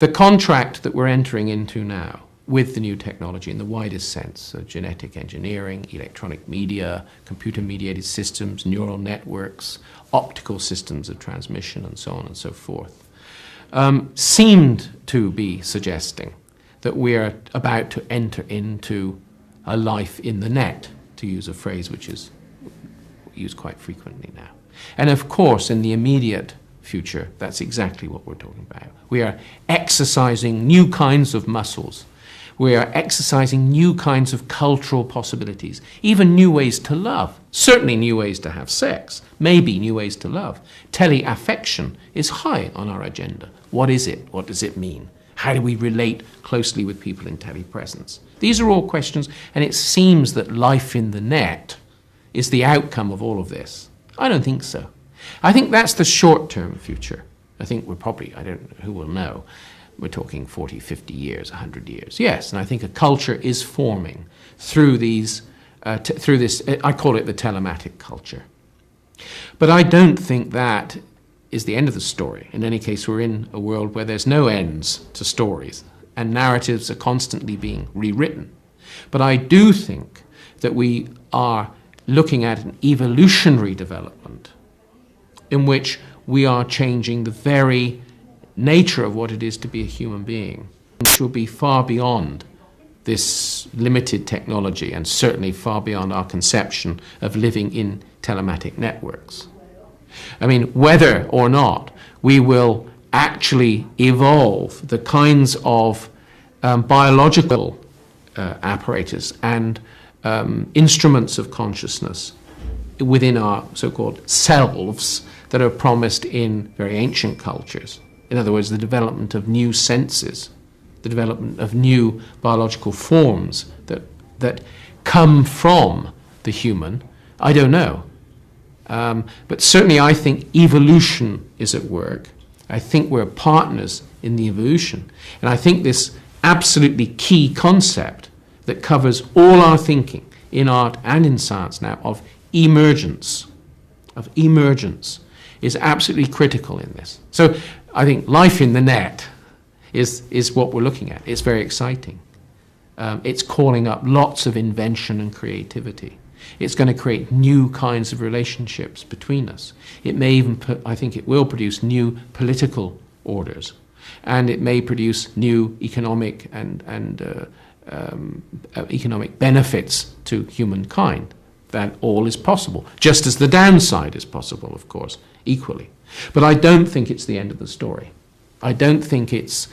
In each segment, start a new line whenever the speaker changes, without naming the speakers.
The contract that we're entering into now with the new technology in the widest sense, so genetic engineering, electronic media, computer-mediated systems, neural networks, optical systems of transmission, and so on and so forth, seemed to be suggesting that we are about to enter into a life in the net, to use a phrase which is used quite frequently now. And of course, in the immediate future, that's exactly what we're talking about. We are exercising new kinds of muscles. We are exercising new kinds of cultural possibilities, even new ways to love, certainly new ways to have sex, maybe new ways to love. Teleaffection is high on our agenda. What is it? What does it mean? How do we relate closely with people in telepresence? These are all questions, and it seems that life in the net is the outcome of all of this. I don't think so. I think that's the short-term future. I think we're probably, I don't know, who will know, we're talking 40, 50 years, 100 years. Yes, and I think a culture is forming through these, through this, I call it the telematic culture. But I don't think that is the end of the story. In any case, we're in a world where there's no ends to stories, and narratives are constantly being rewritten. But I do think that we are looking at an evolutionary development in which we are changing the very nature of what it is to be a human being, which will be far beyond this limited technology and certainly far beyond our conception of living in telematic networks. I mean, whether or not we will actually evolve the kinds of biological apparatus and instruments of consciousness within our so-called selves that are promised in very ancient cultures. In other words, the development of new senses, the development of new biological forms that come from the human, I don't know. But certainly I think evolution is at work. I think we're partners in the evolution. And I think this absolutely key concept that covers all our thinking in art and in science now of emergence, is absolutely critical in this. So I think life in the net is what we're looking at. It's very exciting. It's calling up lots of invention and creativity. It's going to create new kinds of relationships between us. It may even, I think it will produce new political orders. And it may produce new economic and economic benefits to humankind. That all is possible, just as the downside is possible, of course, equally. But I don't think it's the end of the story. I don't think it's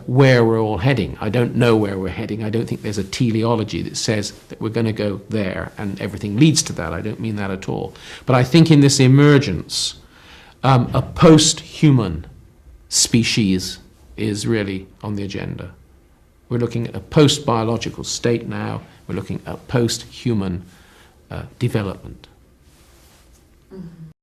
where we're all heading. I don't know where we're heading. I don't think there's a teleology that says that we're going to go there and everything leads to that. I don't mean that at all. But I think in this emergence, a post-human species is really on the agenda. We're looking at a post-biological state now. We're looking at post-human development. Mm-hmm.